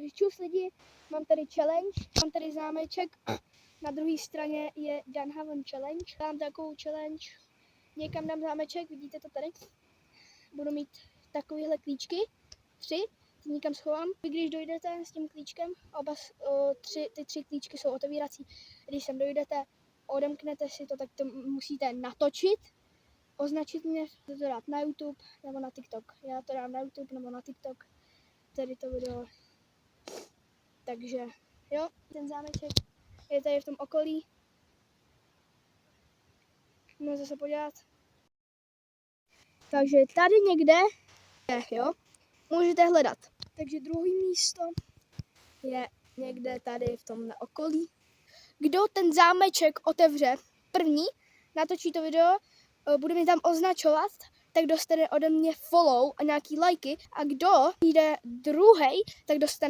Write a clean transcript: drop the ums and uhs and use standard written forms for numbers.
Takže čus lidi, mám tady challenge, mám tady zámeček, na druhé straně je Dunhaven challenge. Dám takovou challenge, někam dám zámeček, vidíte to tady. Budu mít takovéhle klíčky, 3, ty někam schovám. Vy když dojdete s tím klíčkem, ty 3 klíčky jsou otevírací. Když sem dojdete, odemknete si to, tak to musíte natočit, označit mě, to dát na YouTube nebo na TikTok. Já to dám na YouTube nebo na TikTok, tady to video. Takže jo, ten zámeček je tady v tom okolí. Můžete se podívat. Takže tady někde, jo, můžete hledat. Takže druhé místo je někde tady v tom okolí. Kdo ten zámeček otevře první, natočí to video, bude mi tam označovat, tak dostane ode mě follow a nějaký lajky. A kdo jde druhý, tak dostane